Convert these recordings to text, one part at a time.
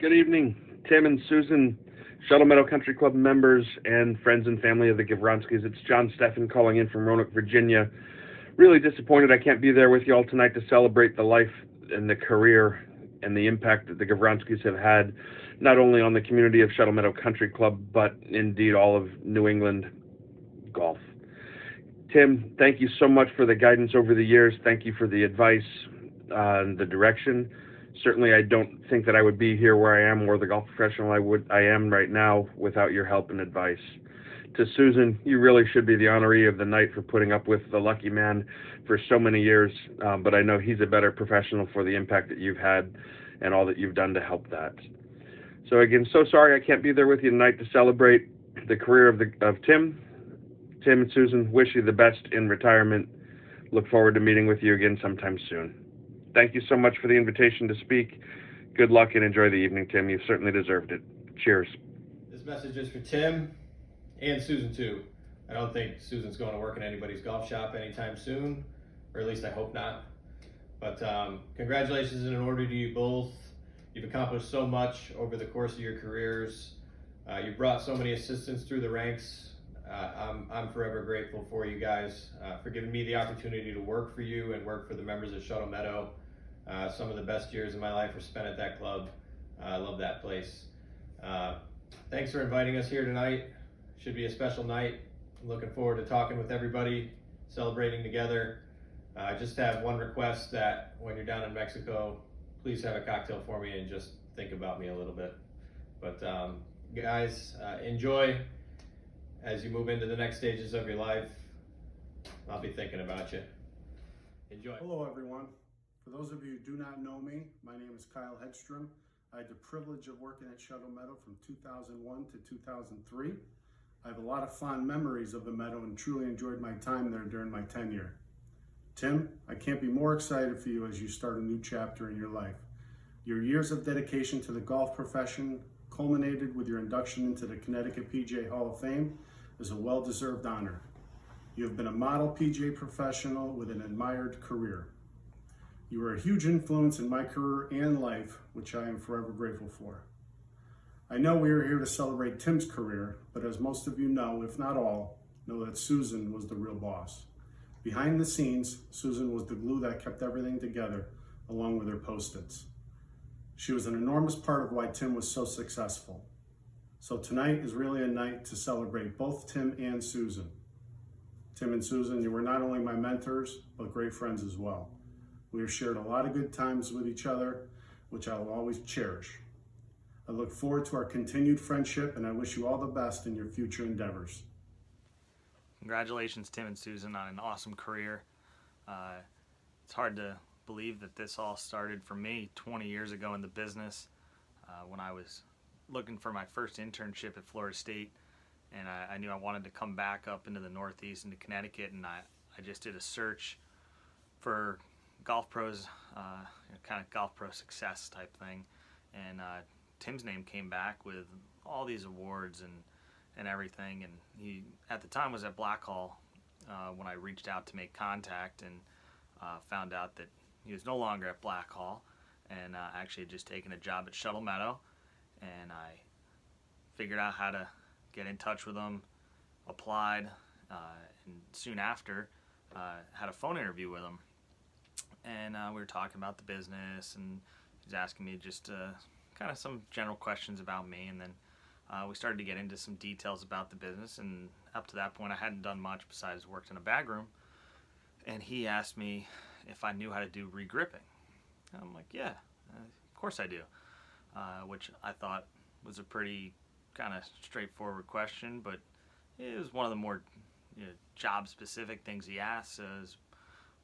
Good evening, Tim and Susan, Shuttle Meadow Country Club members, and friends and family of the Gavronskis. It's John Steffen calling in from Roanoke, Virginia. Really disappointed I can't be there with you all tonight to celebrate the life and the career and the impact that the Gavronskis have had, not only on the community of Shuttle Meadow Country Club, but indeed all of New England golf. Tim, thank you so much for the guidance over the years. Thank you for the advice and the direction. Certainly, I don't think that I would be here where I am or the golf professional I am right now without your help and advice. To Susan, you really should be the honoree of the night for putting up with the lucky man for so many years, but I know he's a better professional for the impact that you've had and all that you've done to help that. So again, so sorry I can't be there with you tonight to celebrate the career of Tim. Tim and Susan, wish you the best in retirement. Look forward to meeting with you again sometime soon. Thank you so much for the invitation to speak. Good luck and enjoy the evening, Tim. You've certainly deserved it. Cheers. This message is for Tim and Susan too. I don't think Susan's going to work in anybody's golf shop anytime soon, or at least I hope not. But congratulations in order to you both. You've accomplished so much over the course of your careers. You've brought so many assistants through the ranks. I'm forever grateful for you guys for giving me the opportunity to work for you and work for the members of Shuttle Meadow. Some of the best years of my life were spent at that club. I love that place. Thanks for inviting us here tonight. Should be a special night. I'm looking forward to talking with everybody, celebrating together. I just have one request, that when you're down in Mexico, please have a cocktail for me and just think about me a little bit. But guys, enjoy as you move into the next stages of your life. I'll be thinking about you. Enjoy. Hello everyone. For those of you who do not know me, my name is Kyle Hedstrom. I had the privilege of working at Shuttle Meadow from 2001 to 2003. I have a lot of fond memories of the Meadow and truly enjoyed my time there during my tenure. Tim, I can't be more excited for you as you start a new chapter in your life. Your years of dedication to the golf profession culminated with your induction into the Connecticut PGA Hall of Fame is a well-deserved honor. You have been a model PGA professional with an admired career. You were a huge influence in my career and life, which I am forever grateful for. I know we are here to celebrate Tim's career, but as most of you know, if not all, know that Susan was the real boss. Behind the scenes, Susan was the glue that kept everything together, along with her Post-its. She was an enormous part of why Tim was so successful. So tonight is really a night to celebrate both Tim and Susan. Tim and Susan, you were not only my mentors, but great friends as well. We have shared a lot of good times with each other, which I will always cherish. I look forward to our continued friendship, and I wish you all the best in your future endeavors. Congratulations, Tim and Susan, on an awesome career. It's hard to believe that this all started for me 20 years ago in the business when I was looking for my first internship at Florida State, and I knew I wanted to come back up into the Northeast, into Connecticut, and I just did a search for golf pros, kind of golf pro success type thing, and Tim's name came back with all these awards and everything, and he at the time was at Blackhall when I reached out to make contact, and found out that he was no longer at Blackhall, and actually had just taken a job at Shuttle Meadow, and I figured out how to get in touch with him, applied, and soon after had a phone interview with him, and we were talking about the business, and he was asking me just kind of some general questions about me, and then we started to get into some details about the business, and up to that point I hadn't done much besides worked in a bag room, and he asked me if I knew how to do regripping. I'm like, yeah, of course I do, which I thought was a pretty kind of straightforward question, but it was one of the more job-specific things he asked. As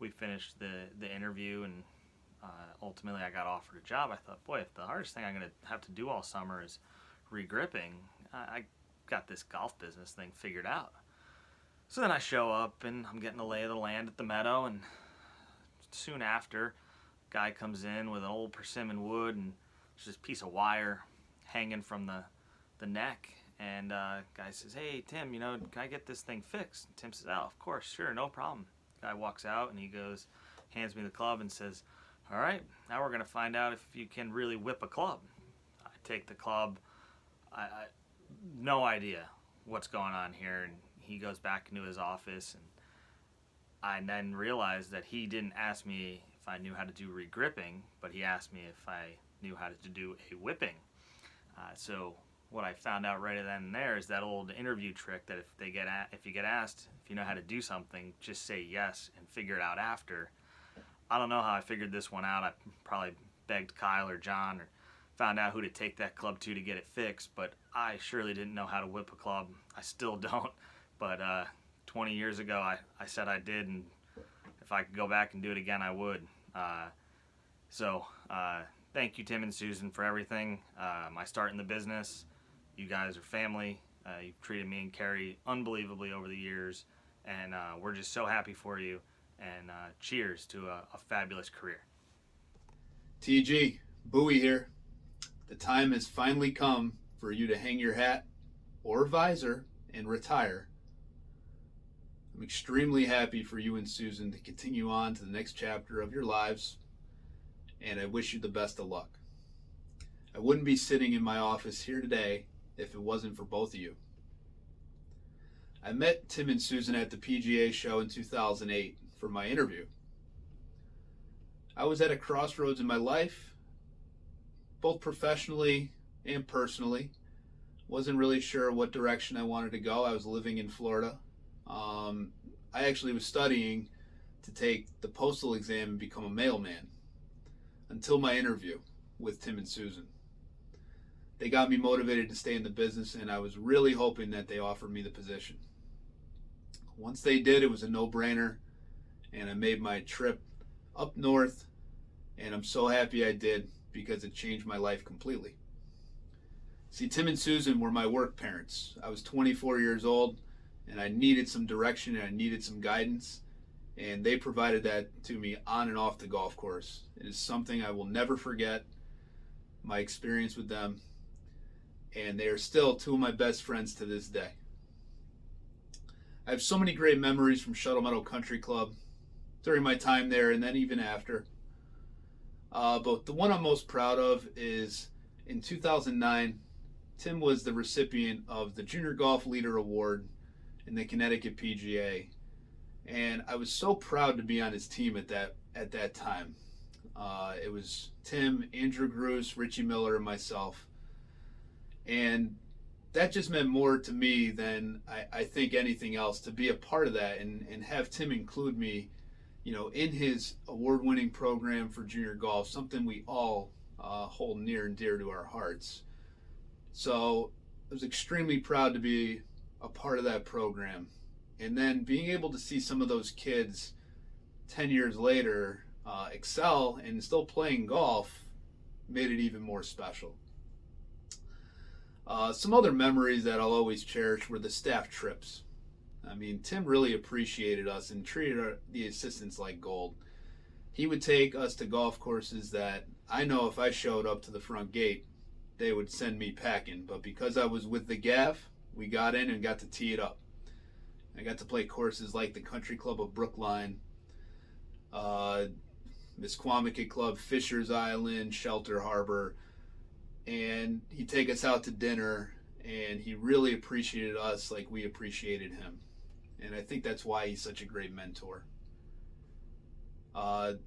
we finished the interview, and ultimately I got offered a job, I thought, boy, if the hardest thing I'm going to have to do all summer is regripping, I got this golf business thing figured out. So then I show up, and I'm getting the lay of the land at the Meadow, and soon after, guy comes in with an old persimmon wood, and there's this piece of wire hanging from the neck, and guy says, hey Tim, can I get this thing fixed? And Tim says, oh, of course, sure, no problem. Guy walks out, and he goes, hands me the club and says, all right, now we're going to find out if you can really whip a club. I take the club. I no idea what's going on here. And he goes back into his office, and I then realized that he didn't ask me if I knew how to do regripping, but he asked me if I knew how to do a whipping. So what I found out right then and there is that old interview trick that if you get asked if you know how to do something, just say yes and figure it out after. I don't know how I figured this one out. I probably begged Kyle or John or found out who to take that club to get it fixed, but I surely didn't know how to whip a club. I still don't, but 20 years ago I said I did, and if I could go back and do it again, I would. So thank you, Tim and Susan, for everything. My start in the business. You guys are family. You've treated me and Carrie unbelievably over the years, and we're just so happy for you. And cheers to a fabulous career. TG, Bowie here. The time has finally come for you to hang your hat or visor and retire. I'm extremely happy for you and Susan to continue on to the next chapter of your lives, and I wish you the best of luck. I wouldn't be sitting in my office here today if it wasn't for both of you. I met Tim and Susan at the PGA show in 2008 for my interview. I was at a crossroads in my life, both professionally and personally. Wasn't really sure what direction I wanted to go. I was living in Florida. I actually was studying to take the postal exam and become a mailman until my interview with Tim and Susan. They got me motivated to stay in the business, and I was really hoping that they offered me the position. Once they did, it was a no-brainer, and I made my trip up north, and I'm so happy I did because it changed my life completely. See, Tim and Susan were my work parents. I was 24 years old, and I needed some direction and I needed some guidance, and they provided that to me on and off the golf course. It is something I will never forget, my experience with them, and they are still two of my best friends to this day. I have so many great memories from Shuttle Meadow Country Club during my time there and then even after. But the one I'm most proud of is in 2009, Tim was the recipient of the Junior Golf Leader Award in the Connecticut PGA. And I was so proud to be on his team at that time. It was Tim, Andrew Gruce, Richie Miller, and myself. And that just meant more to me than I think anything else, to be a part of that and have Tim include me, in his award-winning program for junior golf, something we all hold near and dear to our hearts. So I was extremely proud to be a part of that program. And then being able to see some of those kids 10 years later excel and still playing golf made it even more special. Some other memories that I'll always cherish were the staff trips. I mean, Tim really appreciated us and treated the assistants like gold. He would take us to golf courses that I know if I showed up to the front gate, they would send me packing. But because I was with the Gav, we got in and got to tee it up. I got to play courses like the Country Club of Brookline, Misquamicut Club, Fisher's Island, Shelter Harbor, and he'd take us out to dinner, and he really appreciated us like we appreciated him. And I think that's why he's such a great mentor. The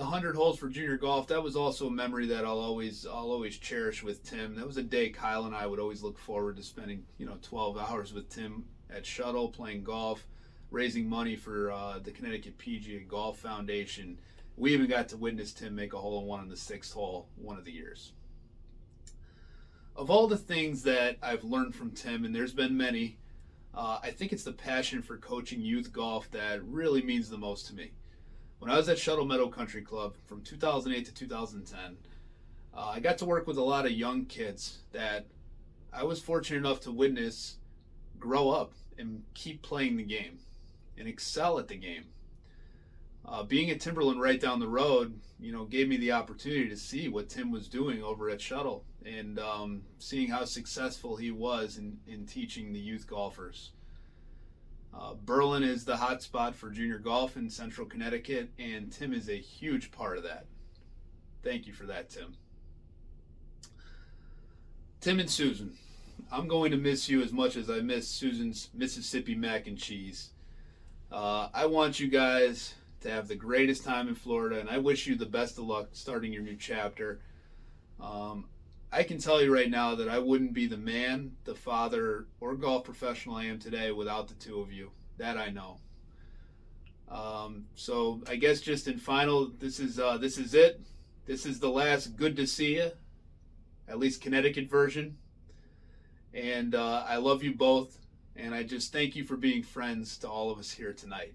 100 holes for junior golf, that was also a memory that I'll always cherish with Tim. That was a day Kyle and I would always look forward to spending 12 hours with Tim at Shuttle, playing golf, raising money for the Connecticut PGA Golf Foundation. We even got to witness Tim make a hole-in-one on the 6th hole one of the years. Of all the things that I've learned from Tim, and there's been many, I think it's the passion for coaching youth golf that really means the most to me. When I was at Shuttle Meadow Country Club from 2008 to 2010, I got to work with a lot of young kids that I was fortunate enough to witness grow up and keep playing the game and excel at the game. Being at Timberland right down the road, gave me the opportunity to see what Tim was doing over at Shuttle and seeing how successful he was in teaching the youth golfers. Berlin is the hot spot for junior golf in central Connecticut, and Tim is a huge part of that. Thank you for that, Tim. Tim and Susan, I'm going to miss you as much as I miss Susan's Mississippi mac and cheese. I want you guys to have the greatest time in Florida, and I wish you the best of luck starting your new chapter. I can tell you right now that I wouldn't be the man, the father, or golf professional I am today without the two of you. That I know. So I guess just in final, this is it. This is the last good to see you, at least Connecticut version. And I love you both, and I just thank you for being friends to all of us here tonight.